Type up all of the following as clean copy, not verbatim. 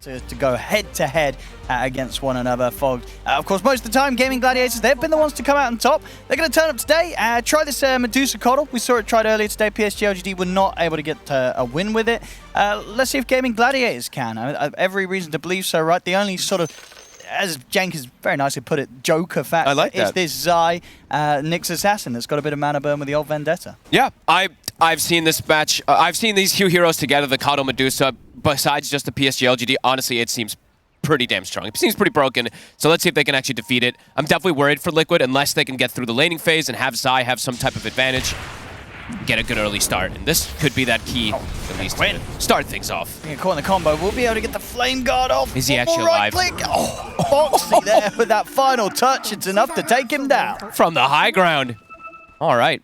to go head-to-head against one another. Fogged. Of course, most of the time, Gaming Gladiators, they've been the ones to come out on top. They're going to turn up today, try this Medusa Coddle. We saw it tried earlier today. PSG LGD were not able to get a win with it. Let's see if Gaming Gladiators can. I have every reason to believe so, right? The only sort of, as Jenkins very nicely put it, Joker factor is this Zai, Nyx Assassin that's got a bit of mana burn with the old Vendetta. Yeah, I've seen this match. I've seen these two heroes together, the Coddle Medusa. Besides just the PSG LGD, honestly, it seems pretty damn strong. It seems pretty broken, so let's see if they can actually defeat it. I'm definitely worried for Liquid unless they can get through the laning phase and have Zai have some type of advantage. Get a good early start, and this could be that key, at least, to start things off. Being caught in the combo, we'll be able to get the Flame Guard off. Is he actually alive? Click. Oh, Foxy there with that final touch. It's enough to take him down. From the high ground. All right.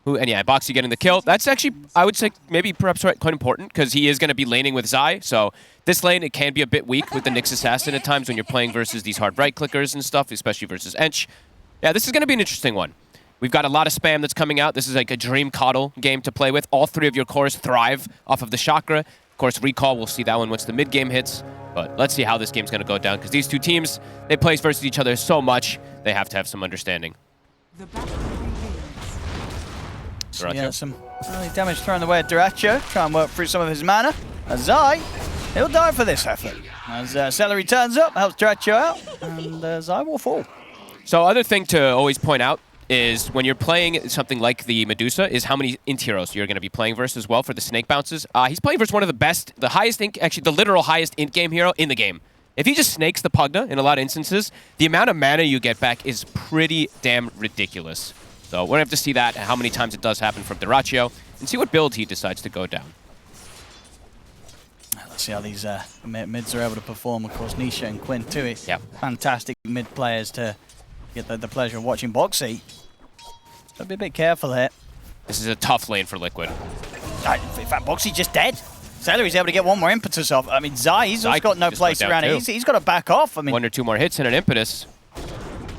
And yeah, Boxy getting the kill. That's actually, I would say, maybe perhaps quite important, because he is going to be laning with Zai. So this lane, it can be a bit weak with the Nyx Assassin at times when you're playing versus these hard right-clickers and stuff, especially versus Ench. Yeah, this is going to be an interesting one. We've got a lot of spam that's coming out. This is like a dream Coddle game to play with. All three of your cores thrive off of the Chakra. Of course, Recall, we'll see that one once the mid-game hits. But let's see how this game's going to go down, because these two teams, they play versus each other so much, they have to have some understanding. Yeah, some early damage thrown the way at Duracho. Try and work through some of his mana. Zai, he'll die for this effort. As Celery turns up, helps Duracho out, and Zai will fall. So other thing to always point out is when you're playing something like the Medusa is how many int heroes you're going to be playing versus as well for the snake bounces. He's playing versus one of the best, the highest int, actually the literal highest int game hero in the game. If he just snakes the Pugna in a lot of instances, the amount of mana you get back is pretty damn ridiculous. So we're going to have to see that, how many times it does happen from Duracho, and see what build he decides to go down. Let's see how these mids are able to perform. Of course, Nisha and Quinn too. Yep. Fantastic mid players to get the pleasure of watching. Boxy, so be a bit careful here. This is a tough lane for Liquid. In fact, Boxy just dead. Celery's able to get one more impetus off. I mean, Zai, he's also got no place around it. He's got to back off. I mean, one or two more hits and an impetus.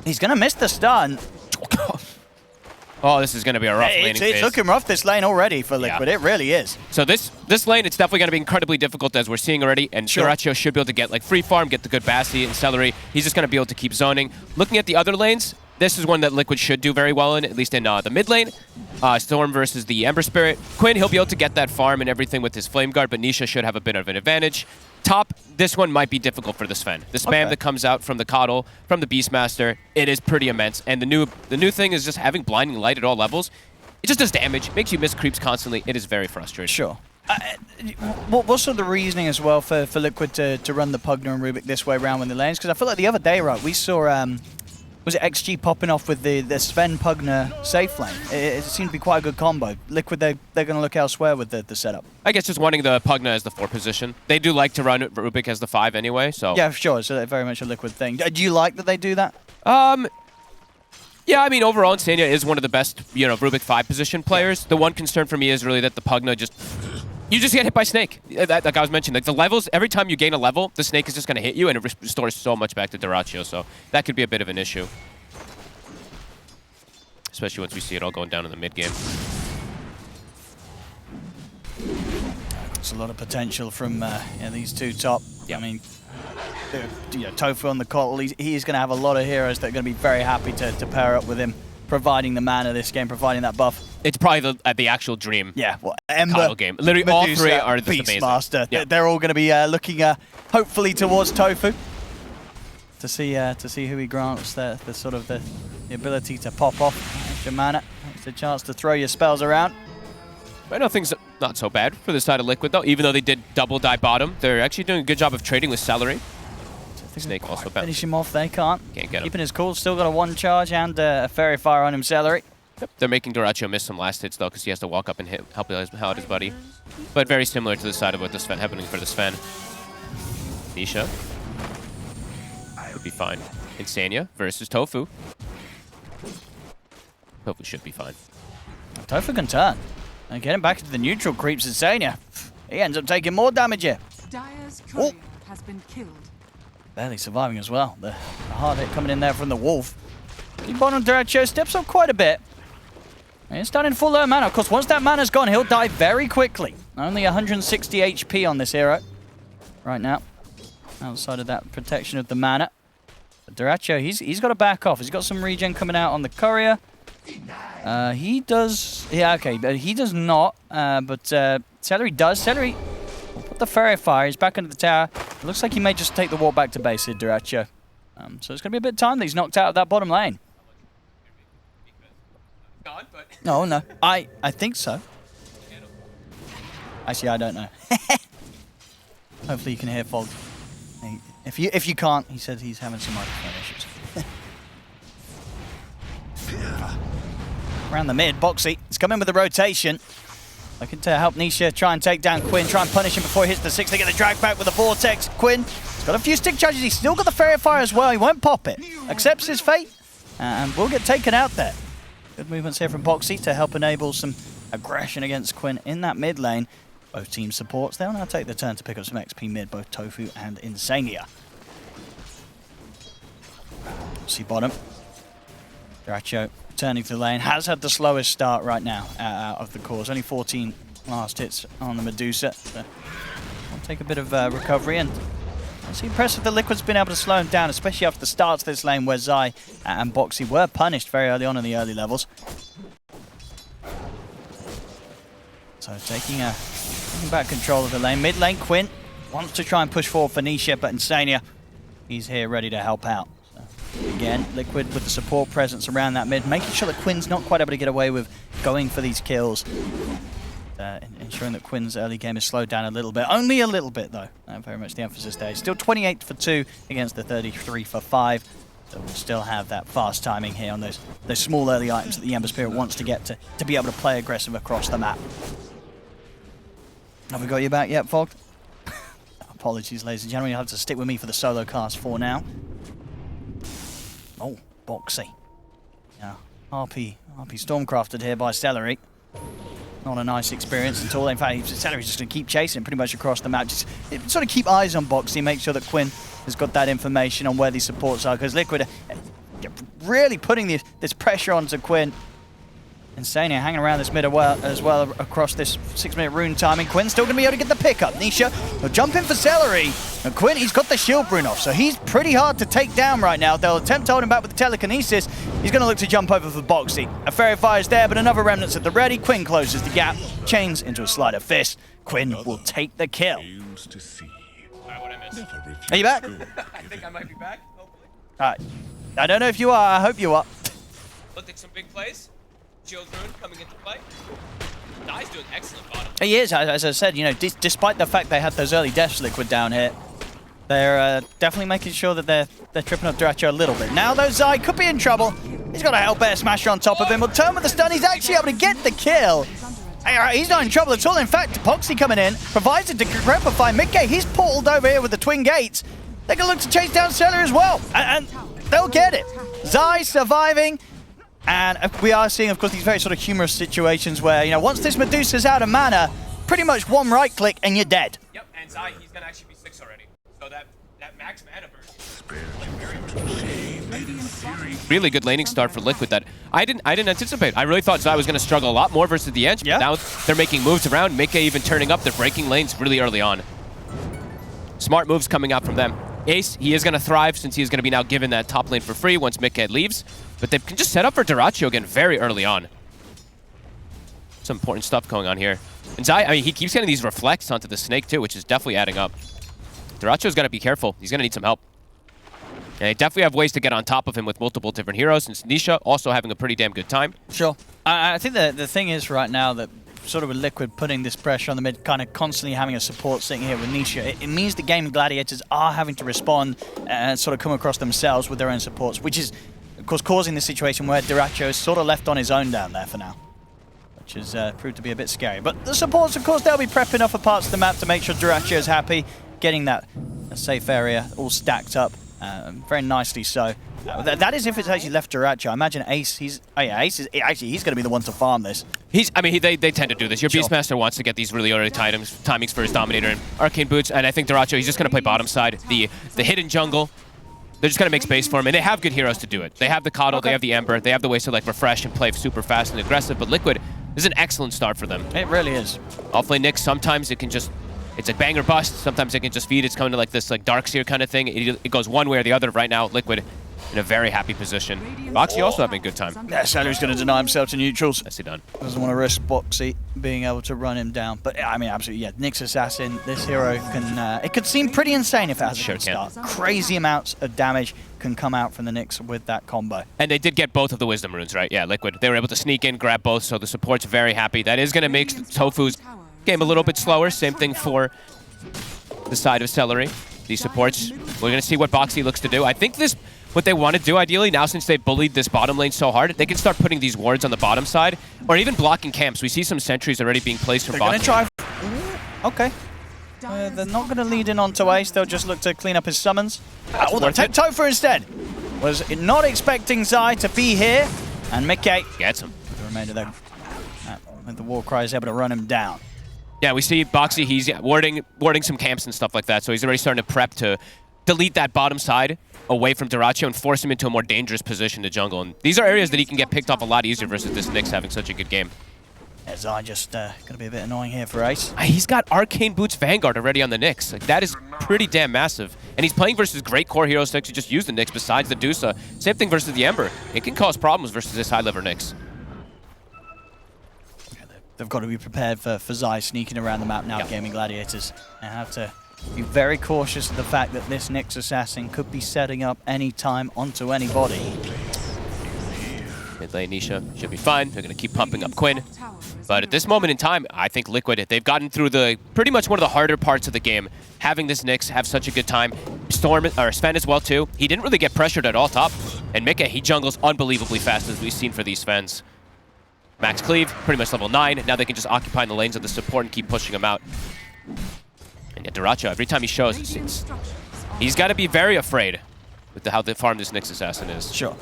He's going to miss the stun. Oh, this is going to be a rough laning phase. It's looking rough, this lane already for Liquid. Yeah. It really is. So this lane, it's definitely going to be incredibly difficult, as we're seeing already. And Duracho should be able to get like free farm, get the good Bassi and Celery. He's just going to be able to keep zoning. Looking at the other lanes, this is one that Liquid should do very well in, at least in the mid lane. Storm versus the Ember Spirit. Quinn, he'll be able to get that farm and everything with his Flame Guard, but Nisha should have a bit of an advantage. Top, this one might be difficult for the Sven. The spam that comes out from the Coddle, from the Beastmaster, it is pretty immense. And the new thing is just having Blinding Light at all levels. It just does damage, makes you miss creeps constantly. It is very frustrating. Sure. What's sort of the reasoning as well for Liquid to run the Pugna and Rubik this way around with the lanes? Because I feel like the other day, right, we saw, was it XG popping off with the Sven Pugna safe lane? It seemed to be quite a good combo. Liquid, they're going to look elsewhere with the setup. I guess just wanting the Pugna as the 4 position. They do like to run Rubik as the 5 anyway, so... Yeah, sure. So they're very much a Liquid thing. Do you like that they do that? Yeah, I mean, overall, Insania is one of the best, Rubik 5 position players. Yeah. The one concern for me is really that the Pugna just... You just get hit by Snake. Like I was mentioning, like the levels, every time you gain a level, the Snake is just going to hit you, and it restores so much back to Duracho, so that could be a bit of an issue. Especially once we see it all going down in the mid-game. There's a lot of potential from these two top. Yeah. I mean, Tofu on the Coddle, he's going to have a lot of heroes that are going to be very happy to pair up with him, providing the mana this game, providing that buff. It's probably the actual dream. Yeah, well, Ember, Coddle game. Literally, Medusa, all three are the Beastmaster. Yeah. They're all going to be looking hopefully towards Tofu to see who he grants the ability to pop off extra mana. It's a chance to throw your spells around. I know things not so bad for the side of Liquid, though. Even though they did double die bottom, they're actually doing a good job of trading with Celery. Snake also bad. Finish him off, they can't. Can't get him. Keeping his cool, still got a 1 charge and a Fairy Fire on him, Celery. Yep. They're making Duracho miss some last hits, though, because he has to walk up and help out his buddy. But very similar to the side of what the Sven happening for the Sven. Nisha would be fine. Insania versus Tofu. Tofu should be fine. Tofu can turn. And get him back into the neutral creeps Insania. He ends up taking more damage here. Dire's courier has been killed. Barely surviving as well. The hard hit coming in there from the Wolf. Bottom Duracho steps up quite a bit. And he's starting full low mana. Of course, once that mana's gone, he'll die very quickly. Only 160 HP on this hero right now. outside of that protection of the mana. But Duracho, he's got to back off. He's got some regen coming out on the courier. He does, yeah, okay, but he does not. But Celery does. Celery will put the Fairy Fire. He's back under the tower. It looks like he may just take the walk back to base here, Duracho. So it's going to be a bit of time that he's knocked out of that bottom lane. No, no, I think so. Actually, I don't know. Hopefully you can hear Fog. If you can't, he said he's having some microphone issues. Around the mid, Boxy. He's coming with the rotation. Looking to help Nisha try and take down Quinn, try and punish him before he hits the 6. They get the drag back with the Vortex. Quinn, he's got a few stick charges. He's still got the Fairy Fire as well. He won't pop it. Accepts his fate and will get taken out there. Good movements here from Boxy to help enable some aggression against Quinn in that mid lane. Both teams supports. They'll now take the turn to pick up some XP mid, both Tofu and Insania. See bottom. Duracho turning to the lane. Has had the slowest start right now out of the cores. Only 14 last hits on the Medusa. So we'll take a bit of recovery. And it's impressive that Liquid's been able to slow him down, especially after the starts of this lane where Zai and Boxy were punished very early on in the early levels. So taking back control of the lane. Mid lane, Quinn wants to try and push forward for Nisha, but Insania, he's here ready to help out. So, again, Liquid with the support presence around that mid, making sure that Quinn's not quite able to get away with going for these kills. Ensuring that Quinn's early game is slowed down a little bit. Only a little bit, though. Very much the emphasis there. Still 28 for 2 against the 33 for 5. So we'll still have that fast timing here on those small early items that the Ember Spirit wants to get to be able to play aggressive across the map. Have we got you back yet, Fog? Apologies, ladies and gentlemen. You'll have to stick with me for the solo cast for now. Oh, Boxy. Yeah, RP Stormcrafted here by Celery. Not a nice experience at all. In fact, Celery's just going to keep chasing him pretty much across the map. Just sort of keep eyes on Boxy, make sure that Quinn has got that information on where these supports are, because Liquid are really putting this pressure onto Quinn. Insania hanging around this mid as well across this 6-minute rune timing. Quinn's still going to be able to get the pickup. Nisha will jump in for Celery. And Quinn, he's got the shield rune off, so he's pretty hard to take down right now. They'll attempt to hold him back with the telekinesis. He's going to look to jump over for Boxy. A Fairy Fire is there, but another Remnant's at the ready. Quinn closes the gap, chains into a sleight of fist. Quinn will take the kill. Are you back? I think I might be back, hopefully. Alright. I don't know if you are. I hope you are. Looked at some big plays. Shield rune coming into play. Dai's doing excellent bottom. He is, as I said, you know, despite the fact they had those early deaths Liquid down here, they're definitely making sure that they're tripping up Duracho a little bit. Now though, Zai could be in trouble. He's got a Hell Bear Smasher on top of him. Will turn with the stun. He's actually able to get the kill. Hey, he's not in trouble at all. In fact, Boxy coming in, provides a Decrepify mid-gate. He's portaled over here with the Twin Gates. They're going to look to chase down Celery as well. And they'll get it. Zai surviving. And we are seeing, of course, these very sort of humorous situations where, you know, once this Medusa's out of mana, pretty much one right click and you're dead. Yep, and Zai, he's going to actually be 6 already. So that max mana burst. Really good laning start for Liquid that I didn't anticipate. I really thought Zai was going to struggle a lot more versus the Edge, but now they're making moves around. Mika even turning up. They're breaking lanes really early on. Smart moves coming out from them. Ace, he is going to thrive since he is going to be now given that top lane for free once Mika leaves. But they can just set up for Duracho again very early on. Some important stuff going on here. And Zai, I mean, he keeps getting these reflects onto the snake too, which is definitely adding up. Duracho's got to be careful. He's going to need some help. And they definitely have ways to get on top of him with multiple different heroes. And Nisha also having a pretty damn good time. Sure. I think the thing is right now that sort of with Liquid putting this pressure on the mid, kind of constantly having a support sitting here with Nisha, it means the game Gladiators are having to respond and sort of come across themselves with their own supports, which is, of course, causing the situation where Duracho is sort of left on his own down there for now, which has proved to be a bit scary. But the supports, of course, they'll be prepping off for parts of the map to make sure Duracho is happy, getting that safe area all stacked up very nicely so. That is if it's actually left Duracho. I imagine Ace, Ace is actually, he's going to be the one to farm this. They tend to do this. Your Beastmaster wants to get these really early timings for his Dominator and Arcane Boots, and I think Duracho, he's just going to play bottom side. The hidden jungle, they're just going to make space for him, and they have good heroes to do it. They have the Coddle, they have the Ember, they have the ways to like refresh and play super fast and aggressive, but Liquid is an excellent start for them. It really is. Offlane Nyx, sometimes it can just It's a bang or bust. Sometimes it can just feed. It's coming to like this like dark seer kind of thing. It goes one way or the other. Right now, Liquid in a very happy position. Boxy also having a good time. Yeah, Salu's going to deny himself to neutrals. Nicely done. Doesn't want to risk Boxy being able to run him down. But I mean, absolutely, yeah. Nyx Assassin, this hero can. It could seem pretty insane if it has a good start. Crazy amounts of damage can come out from the Nyx with that combo. And they did get both of the Wisdom Runes, right? Yeah, Liquid. They were able to sneak in, grab both, so the support's very happy. That is going to make Tofu's game a little bit slower. Same thing for the side of Celery. These supports, we're going to see what Boxy looks to do. I think this, what they want to do ideally, now since they've bullied this bottom lane so hard, they can start putting these wards on the bottom side, or even blocking camps. We see some sentries already being placed from bottom. They're going to try. Okay. They're not going to lead in onto Ace. They'll just look to clean up his summons. They'll take Tofu instead. Was not expecting Zai to be here, and Mickey gets him. The remainder there. With the war cry is able to run him down. Yeah, we see Boxy, he's warding some camps and stuff like that, so he's already starting to prep to delete that bottom side away from Dyrachyo and force him into a more dangerous position to jungle. And these are areas that he can get picked off a lot easier versus this Nyx having such a good game. Yeah, Zai just going to be a bit annoying here for Ace. He's got Arcane Boots Vanguard already on the Nyx. Like, that is pretty damn massive. And he's playing versus great core heroes to actually just use the Nyx besides the Dusa. Same thing versus the Ember. It can cause problems versus this high-level Nyx. They've got to be prepared for Zai sneaking around the map now, Gaming Gladiators. They have to be very cautious of the fact that this Nyx Assassin could be setting up any time onto anybody. Mid lane Nisha should be fine. They're going to keep pumping up Quinn. But at this moment in time, I think Liquid, they've gotten through the pretty much one of the harder parts of the game. Having this Nyx have such a good time. Sven as well too. He didn't really get pressured at all top. And Mika, he jungles unbelievably fast as we've seen for these Svens. Max Cleave, pretty much level 9. Now they can just occupy the lanes of the support and keep pushing him out. And yeah, Dyrachyo, every time he shows, he's got to be very afraid with how farm this Nyx Assassin is. Sure.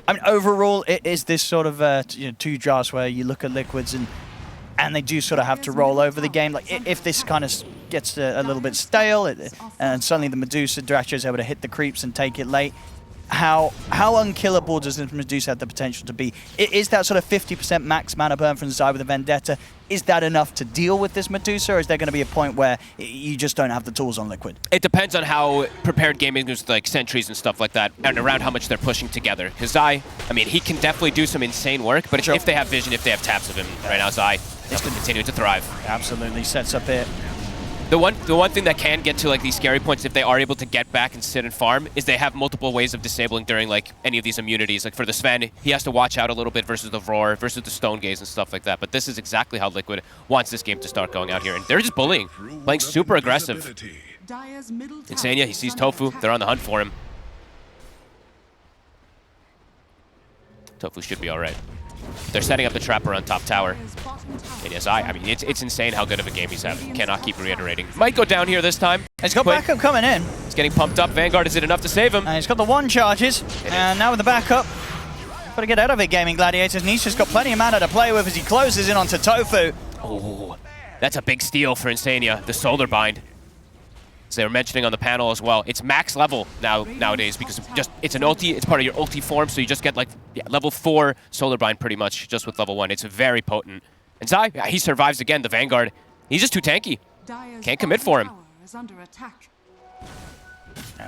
I mean, overall, it is this sort of two drafts where you look at Liquids and they do sort of have to roll over the game. Like, if this kind of gets a little bit stale, and suddenly the Medusa Dyrachyo is able to hit the creeps and take it late, how unkillable does this Medusa have the potential to be? Is that sort of 50% max mana burn from Zai with a Vendetta? Is that enough to deal with this Medusa, or is there going to be a point where you just don't have the tools on Liquid? It depends on how prepared gaming is, like sentries and stuff like that, and around how much they're pushing together. Because Zai, I mean, he can definitely do some insane work, but if they have vision, if they have taps of him, right now Zai is going to continue to thrive. Absolutely sets up here. The one thing that can get to like these scary points if they are able to get back and sit and farm is they have multiple ways of disabling during like any of these immunities. Like for the Sven, he has to watch out a little bit versus the Roar, versus the Stone Gaze and stuff like that. But this is exactly how Liquid wants this game to start going out here. And they're just bullying, playing super aggressive. Insania, he sees Tofu, they're on the hunt for him. Tofu should be alright. They're setting up the trap around top tower. And yes, I mean, it's insane how good of a game he's having. Cannot keep reiterating. Might go down here this time. He's got backup coming in. He's getting pumped up. Vanguard, is it enough to save him? And he's got the one charges. And now with the backup, got to get out of it, Gaming Gladiators. Nisha's got plenty of mana to play with as he closes in onto Tofu. Oh, that's a big steal for Insania, the Solar Bind. As they were mentioning on the panel as well, it's max level nowadays because it's an ulti, it's part of your ulti form, so you just get like level 4 Solar Bind pretty much just with level 1. It's very potent. And Zai, he survives again, the Vanguard. He's just too tanky. Can't commit for him.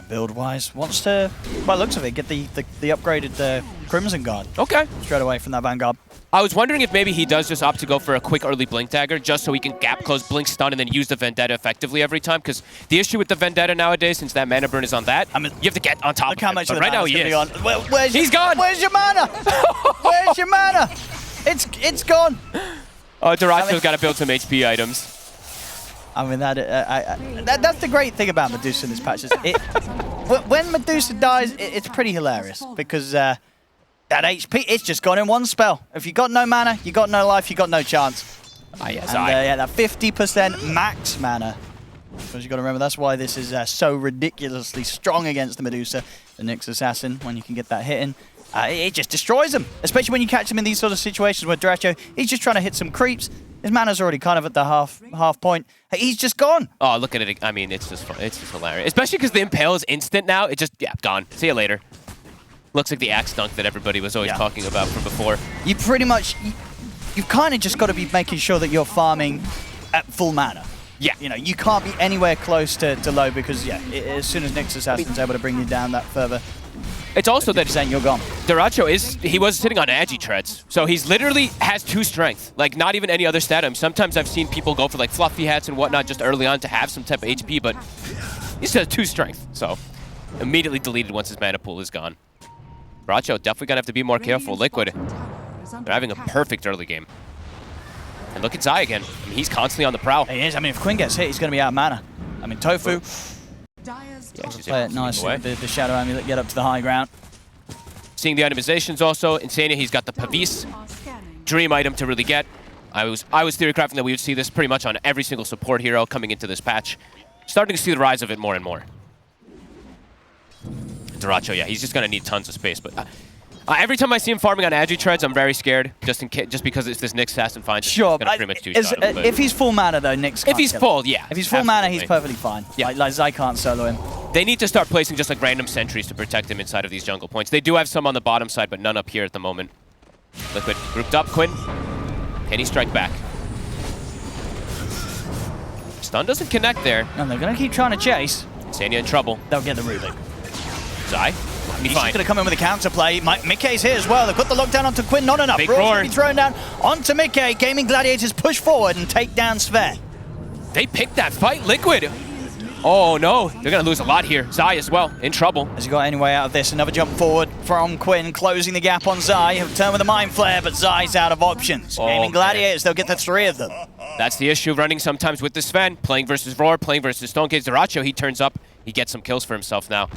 Build-wise, wants to, by the looks of it, get the upgraded Crimson Guard. Okay. Straight away from that Vanguard. I was wondering if maybe he does just opt to go for a quick early Blink Dagger just so he can gap close, Blink Stun, and then use the Vendetta effectively every time. Because the issue with the Vendetta nowadays, since that mana burn is on that, I mean, you have to get on top of how much but right now he is. He's gone! Where's your mana? Where's your mana? It's gone. Oh, Dyrachyo's got to build some HP items. I mean, that's the great thing about Medusa in this patch. Is when Medusa dies, it's pretty hilarious because that HP, it's just gone in one spell. If you got no mana, you got no life, you got no chance. Yes, yeah, that 50% max mana. Because you got to remember, that's why this is so ridiculously strong against the Medusa, the Nyx Assassin. When you can get that hit in, it just destroys them. Especially when you catch him in these sort of situations where Dyrachyo, he's just trying to hit some creeps. His mana's already kind of at the half point. He's just gone. Oh, look at it. I mean, it's just hilarious. Especially because the Impale is instant now. It just, gone. See you later. Looks like the axe dunk that everybody was always talking about from before. You pretty much, you've kind of just got to be making sure that you're farming at full mana. Yeah. You know, you can't be anywhere close to low because, yeah, as soon as Nyx Assassin's able to bring you down that further, It's also that you're gone. Duracho he was sitting on agi treads, so he's literally has 2 strength, like not even any other stat. Sometimes I've seen people go for like fluffy hats and whatnot just early on to have some type of HP, but he still has 2 strength, so immediately deleted once his mana pool is gone. Duracho definitely gonna have to be more careful. Liquid, they're having a perfect early game. And look at Zai again. I mean, he's constantly on the prowl. He is. I mean, if Quinn gets hit, he's going to be out of mana. I mean, Tofu, play it nice with the Shadow Amulet, get up to the high ground. Seeing the itemizations also. Insania, he's got the Pavis. Dream item to really get. I was theory crafting that we would see this pretty much on every single support hero coming into this patch. Starting to see the rise of it more and more. Duracho, yeah, he's just going to need tons of space, but every time I see him farming on agi treads, I'm very scared, just because it's this Nyx Assassin finds it. Sure, It's gonna pretty much two-shot him, if he's full mana though, Nyx can't if he's kill full, him. yeah. If he's full mana, he's perfectly fine. Yeah. Like Zai can't solo him. They need to start placing just like random sentries to protect him inside of these jungle points. They do have some on the bottom side, but none up here at the moment. Liquid grouped up. Quinn, can he strike back? Stun doesn't connect there. And they're going to keep trying to chase. Sanya in trouble. They'll get the Rubik. Zai, He's just going to come in with a counterplay. Mickey's here as well. They put the lockdown onto Quinn, not enough. Big Roar's roar. going to be thrown down onto Mickey. Gaming Gladiators push forward and take down Sven. They picked that fight. Liquid. Oh no, they're going to lose a lot here. Zai as well, in trouble. Has he got any way out of this? Another jump forward from Quinn, closing the gap on Zai. He'll turn with a Mind Flare, but Zai's out of options. Gaming Gladiators, they'll get the 3 of them. That's the issue running sometimes with this Sven. Playing versus Roar, playing versus Stonegate. Duracho, he turns up. He gets some kills for himself now.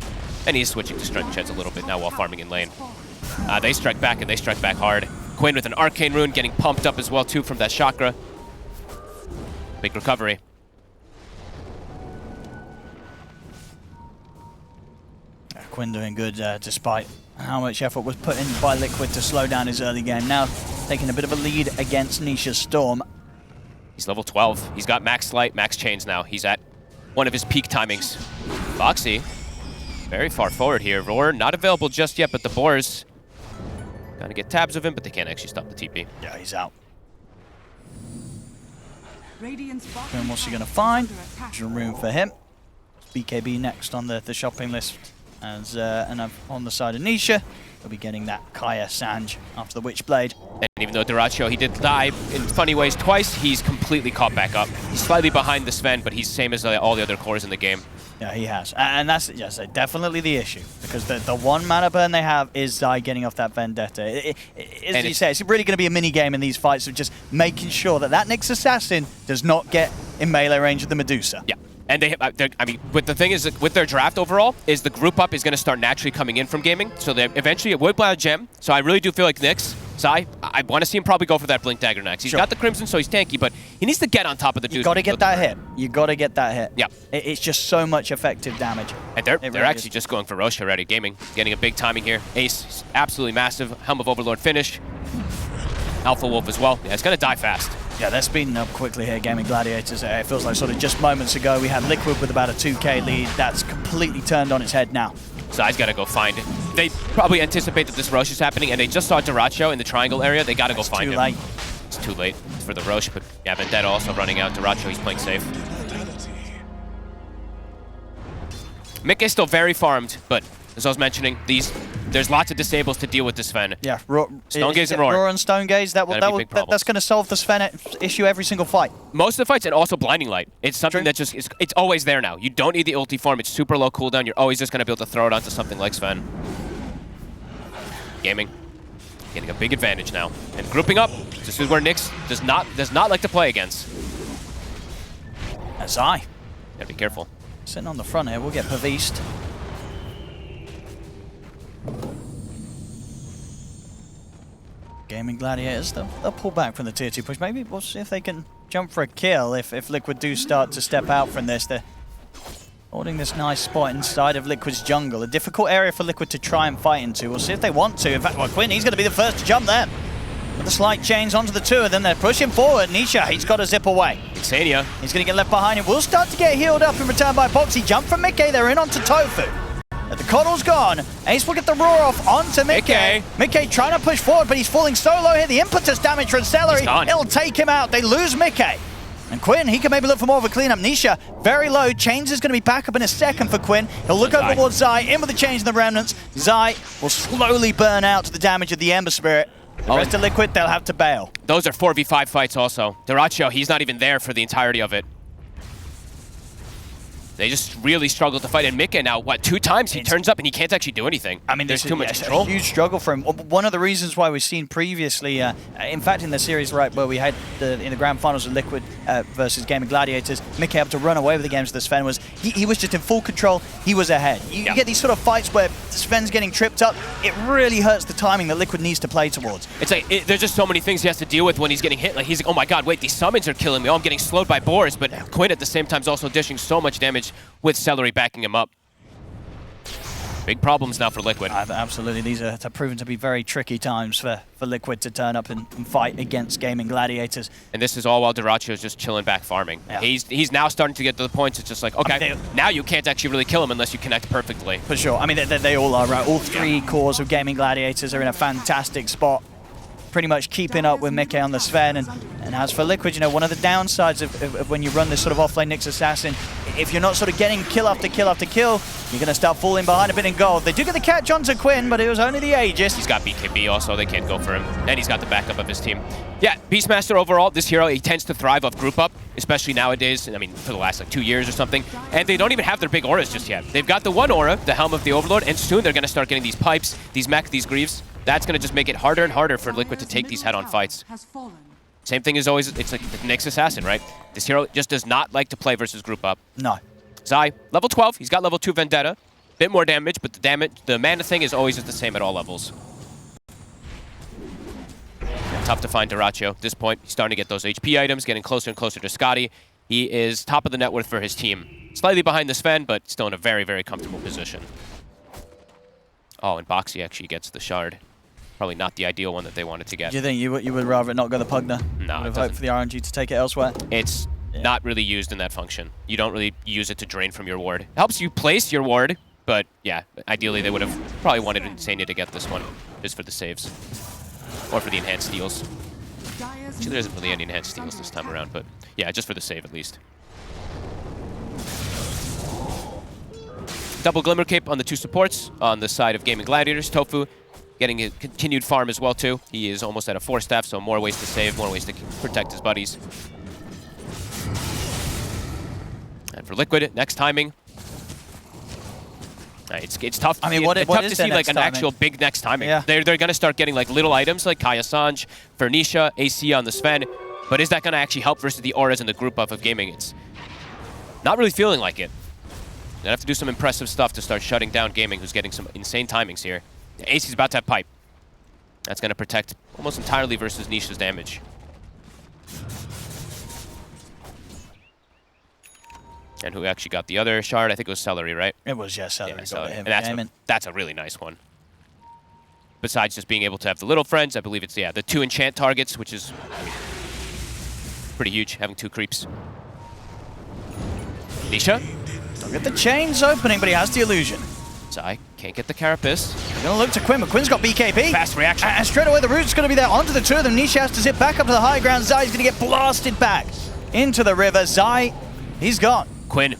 And he's switching to Strength Sheds a little bit now while farming in lane. They strike back, and they strike back hard. Quinn with an Arcane Rune getting pumped up as well, too, from that Chakra. Big recovery. Quinn doing good despite how much effort was put in by Liquid to slow down his early game. Now taking a bit of a lead against Nisha's Storm. He's level 12. He's got max light, max chains now. He's at one of his peak timings. Foxy, very far forward here. Roar not available just yet, but the Boars gonna get tabs of him, but they can't actually stop the TP. Yeah, he's out. And what's he going to find? There's a room for him. BKB next on the shopping list. As and on the side of Nisha, we'll be getting that Kaya Sanj after the Witchblade. And even though Duracho, he did die in funny ways twice, he's completely caught back up. He's slightly behind the Sven, but he's same as all the other cores in the game. Yeah, he has. And that's definitely the issue. Because the 1 mana burn they have is Zai getting off that Vendetta. As you say, it's really going to be a mini game in these fights of just making sure that Nyx Assassin does not get in melee range of the Medusa. Yeah. And I mean, but the thing is, with their draft overall, is the group up is going to start naturally coming in from gaming. So they eventually it would buy a gem. So I really do feel like Nyx, Zai, I want to see him probably go for that Blink Dagger next. He's got the Crimson, so he's tanky, but he needs to get on top of the dude. You got to get that hit. You got to get that hit. Yeah. It's just so much effective damage. And they're actually just going for Roche already. Gaming, getting a big timing here. Ace, absolutely massive. Helm of Overlord finish. Alpha Wolf as well. Yeah, it's going to die fast. Yeah, they're speeding up quickly here, Gaming Gladiators. It feels like sort of just moments ago we had Liquid with about a 2k lead. That's completely turned on its head now. Zai's got to go find it. They probably anticipate that this Roche is happening, and they just saw Duracho in the triangle area. They got to go find him. Too late. It's too late for the Roche, but yeah, Vendetta also running out. Duracho, he's playing safe. Mick is still very farmed, but as I was mentioning, there's lots of disables to deal with this Sven. Yeah, Stonegaze and Roar. Roar and Stonegaze, that's going to solve the Sven issue every single fight. Most of the fights, and also Blinding Light. It's something that just it's always there now. You don't need the ulti farm. It's super low cooldown. You're always just going to be able to throw it onto something like Sven. Gaming, getting a big advantage now. And grouping up. This is where Nyx does not like to play against. Zai. Gotta be careful. Sitting on the front here, we'll get Pavist. Gaming Gladiators, they'll pull back from the tier 2 push. Maybe we'll see if they can jump for a kill if Liquid do start to step out from this. They're holding this nice spot inside of Liquid's jungle. A difficult area for Liquid to try and fight into. We'll see if they want to. In fact, well, Quinn, he's going to be the first to jump there. With the slight chains onto the 2 of them, they're pushing forward. Nisha, he's got to zip away. Insania. He's going to get left behind him. Will start to get healed up in return by Boxy. Jump from Mickey, they're in onto Tofu. But the Coddle's gone. Ace will get the roar off onto Mickey. Mickey trying to push forward, but he's falling so low here. The impetus damage from Celery, it'll take him out. They lose Mickey. And Quinn, he can maybe look for more of a cleanup. Nisha, very low. Chains is going to be back up in a second for Quinn. He'll look over towards Zai, in with the Chains and the Remnants. Zai will slowly burn out to the damage of the Ember Spirit. The rest of Liquid, they'll have to bail. Those are 4v5 fights also. Dyrachyo, he's not even there for the entirety of it. They just really struggle to fight. And Mika now, what, 2 times he turns up and he can't actually do anything. I mean, there's too much a control. huge struggle for him. One of the reasons why we've seen previously, in fact, in the series right where we had in the grand finals of Liquid versus Gaming Gladiators, Mika able to run away with the games with Sven was he was just in full control. He was ahead. You get these sort of fights where Sven's getting tripped up. It really hurts the timing that Liquid needs to play towards. It's like there's just so many things he has to deal with when he's getting hit. Like he's like, oh my god, wait, these summons are killing me. Oh, I'm getting slowed by boars. But Quinn at the same time is also dishing so much damage with Celery backing him up. Big problems now for Liquid. Absolutely, these are proven to be very tricky times for Liquid to turn up and fight against Gaming Gladiators. And this is all while Dyrachyo is just chilling back farming. Yeah. He's now starting to get to the point it's just like, okay, now you can't actually really kill him unless you connect perfectly. For sure. I mean, they all are, right? All 3 cores of Gaming Gladiators are in a fantastic spot, pretty much keeping up with Mickey on the Sven. And as for Liquid, you know, one of the downsides of when you run this sort of offlane Nyx Assassin, if you're not sort of getting kill after kill after kill, you're going to start falling behind a bit in gold. They do get the catch onto Quinn, but it was only the Aegis. He's got BKB also, they can't go for him. And he's got the backup of his team. Yeah, Beastmaster overall, this hero, he tends to thrive off group up, especially nowadays, I mean, for the last like 2 years or something. And they don't even have their big auras just yet. They've got the one aura, the Helm of the Overlord, and soon they're going to start getting these pipes, these mech, these greaves. That's going to just make it harder and harder for Liquid to take these head-on fights. Same thing as always, it's like the Nyx Assassin, right? This hero just does not like to play versus group up. No. Zai, level 12, he's got level 2 Vendetta. Bit more damage, but the mana thing is always just the same at all levels. Tough to find Dyrachyo at this point. He's starting to get those HP items, getting closer and closer to Scotty. He is top of the net worth for his team. Slightly behind the Sven, but still in a very, very comfortable position. Oh, and Boxy actually gets the shard. Probably not the ideal one that they wanted to get. Do you think you would rather not go the Pugna? No, would have hoped for the RNG to take it elsewhere? It's not really used in that function. You don't really use it to drain from your ward. It helps you place your ward, but yeah, ideally they would have probably wanted Insania to get this one, just for the saves. Or for the enhanced steals. Actually, there isn't really any enhanced steals this time around, but yeah, just for the save at least. Double Glimmer Cape on the 2 supports on the side of Gaming Gladiators. Tofu getting a continued farm as well too. He is almost at a 4 staff, so more ways to save, more ways to protect his buddies. And for Liquid, next timing. It's tough. I mean, what it's tough is to see like an actual big next timing. Yeah. They're going to start getting like little items like Kaya Sanj, Fernisha, AC on the Sven. But is that going to actually help versus the auras and the group up of gaming? It's not really feeling like it. Gonna have to do some impressive stuff to start shutting down gaming, who's getting some insane timings here. AC's about to have pipe. That's going to protect almost entirely versus Nisha's damage. And who actually got the other shard? I think it was Celery, right? It was, yeah, Celery. Yeah, Celery. And that's a really nice one. Besides just being able to have the little friends, I believe it's, the 2 enchant targets, which is pretty huge, having 2 creeps. Nisha? Don't get the chains opening, but he has the illusion. Zai can't get the Carapace. He's going to look to Quinn, but Quinn's got BKB. Fast reaction. And straight away the root's going to be there onto the 2 of them. Nisha has to zip back up to the high ground. Zai's going to get blasted back into the river. Zai, he's gone. Quinn.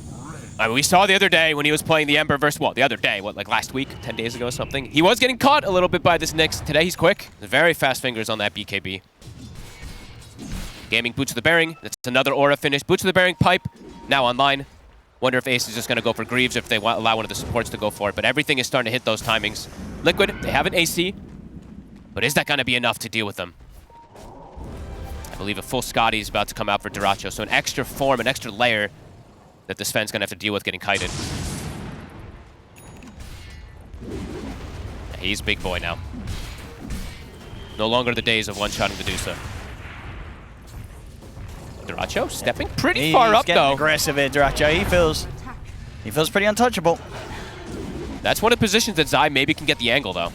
We saw the other day when he was playing the Ember versus, well, the other day, like last week, 10 days ago or something. He was getting caught a little bit by this Nyx. Today he's quick. Very fast fingers on that BKB. Gaming Boots of the Bearing. That's another aura finish. Boots of the Bearing pipe now online. Wonder if Ace is just going to go for Greaves, if they allow one of the supports to go for it. But everything is starting to hit those timings. Liquid, they have an AC. But is that going to be enough to deal with them? I believe a full Scotty is about to come out for Dyrachyo. So an extra form, an extra layer that the Sven's going to have to deal with getting kited. He's big boy now. No longer the days of one-shotting Medusa. Dyrachyo stepping pretty far up, though. Aggressive here, Dyrachyo. He feels pretty untouchable. That's one of the positions that Zai maybe can get the angle, though.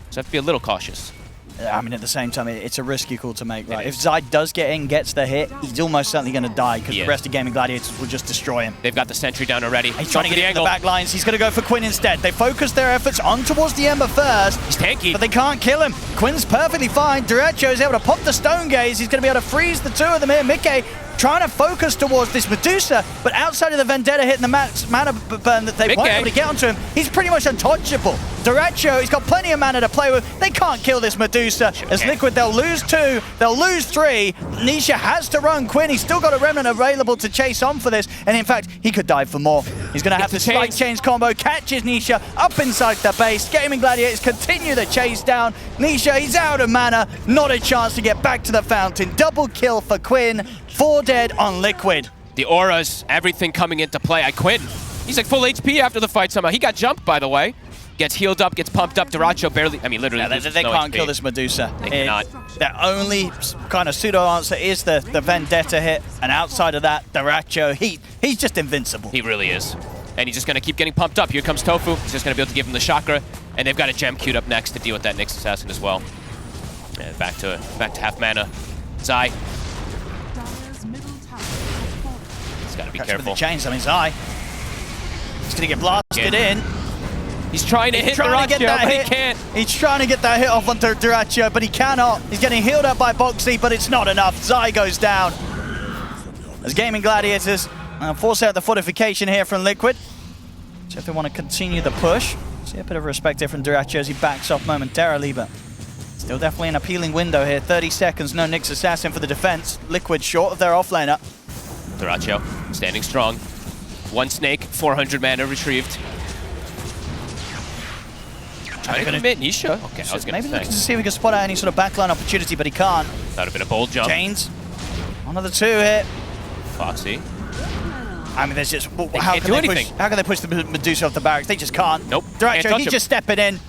So have to be a little cautious. I mean, at the same time, it's a risky call to make, right? If Zai does get in, gets the hit, he's almost certainly going to die because the rest of Gaming Gladiators will just destroy him. They've got the sentry down already. He's trying to get into the back lines. He's going to go for Quinn instead. They focus their efforts on towards the Ember first. He's tanky. But they can't kill him. Quinn's perfectly fine. Dyrachyo is able to pop the Stone Gaze. He's going to be able to freeze the 2 of them here. Mickey trying to focus towards this Medusa, but outside of the Vendetta hit and the mana burn that they won't be able to get onto him, he's pretty much untouchable. Duracho, he's got plenty of mana to play with. They can't kill this Medusa. As Liquid, they'll lose 2, they'll lose 3. Nisha has to run Quinn. He's still got a Remnant available to chase on for this, and in fact, he could dive for more. He's going to have the Spike Chains combo, catches Nisha up inside the base. Gaming Gladiators continue the chase down. Nisha, he's out of mana, not a chance to get back to the fountain. Double kill for Quinn, 4 dead on Liquid. The auras, everything coming into play. Quinn, he's like full HP after the fight somehow. He got jumped, by the way. Gets healed up, gets pumped up. Duracho barely, I mean, literally. Yeah, they can't kill this Medusa. They cannot. Their only kind of pseudo answer is the Vendetta hit, and outside of that, Duracho, he's just invincible. He really is. And he's just going to keep getting pumped up. Here comes Tofu. He's just going to be able to give him the chakra, and they've got a gem queued up next to deal with that Nyx Assassin as well. And back to half mana. Zai. He's got to be careful. The chains, I mean, Zai. He's going to get blasted in. He's trying to hit Duracho, but he can't. He's trying to get that hit off onto Duracho, but he cannot. He's getting healed up by Boxy, but it's not enough. Zai goes down. As Gaming Gladiators force out the fortification here from Liquid. So if they want to continue the push, see a bit of respect here from Duracho as he backs off momentarily, but still definitely an appealing window here. 30 seconds, no Nyx Assassin for the defense. Liquid short of their offlaner. Duracho standing strong. 1 snake, 400 mana retrieved. Trying to commit Nisha. Okay, I was going to say. Maybe looking to see if we can spot out any sort of backline opportunity, but he can't. That would have been a bold jump. Chains. Another 2 hit. Foxy. I mean, there's just... How can they push the Medusa off the barracks? They just can't. Nope. Duracho, he's just stepping in.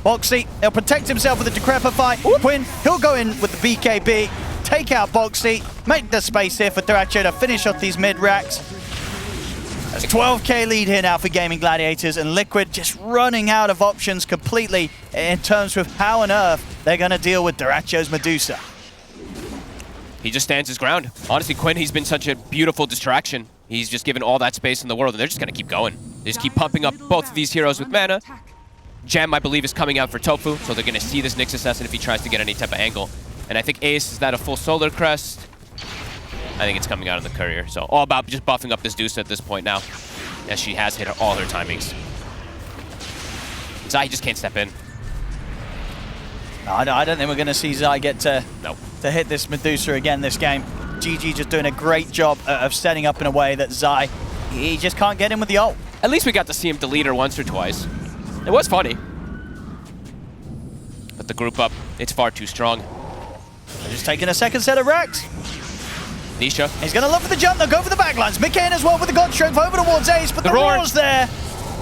Boxy, he'll protect himself with a Decrepify. Quinn, he'll go in with the BKB, take out Boxy, make the space here for Duracho to finish off these mid-racks. There's 12k lead here now for Gaming Gladiators, and Liquid just running out of options completely in terms of how on earth they're going to deal with Duracho's Medusa. He just stands his ground. Honestly, Quinn, he's been such a beautiful distraction. He's just given all that space in the world, and they're just going to keep going. They just keep pumping up both of these heroes with mana. Gem, I believe, is coming out for Tofu, so they're going to see this Nyx Assassin if he tries to get any type of angle. And I think Ace, is that a full Solar Crest? I think it's coming out in the Courier. So all about just buffing up this Deuce at this point now, as she has hit all her timings. Zai just can't step in. No, I don't think we're going to see Zai get to hit this Medusa again this game. GG just doing a great job of setting up in a way that Zai, he just can't get in with the ult. At least we got to see him delete her once or twice. It was funny. But the group up, it's far too strong. They're just taking a second set of racks. Nisha. He's going to look for the jump. They'll go for the backlines. Mickey in as well with the God Strength over towards Ace, but the roar's there.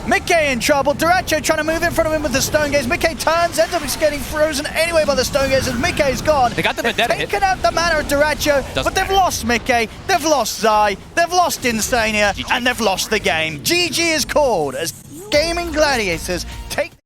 Mickey in trouble. Duracho trying to move in front of him with the Stone Gaze. Mickey turns, ends up getting frozen anyway by the Stone Gaze as Mickey's gone. They got the Vendetta hit. Taken out the mana of Duracho, but they've lost Mickey, they've lost Zai, they've lost Insania, and they've lost the game. GG is called as Gaming Gladiators take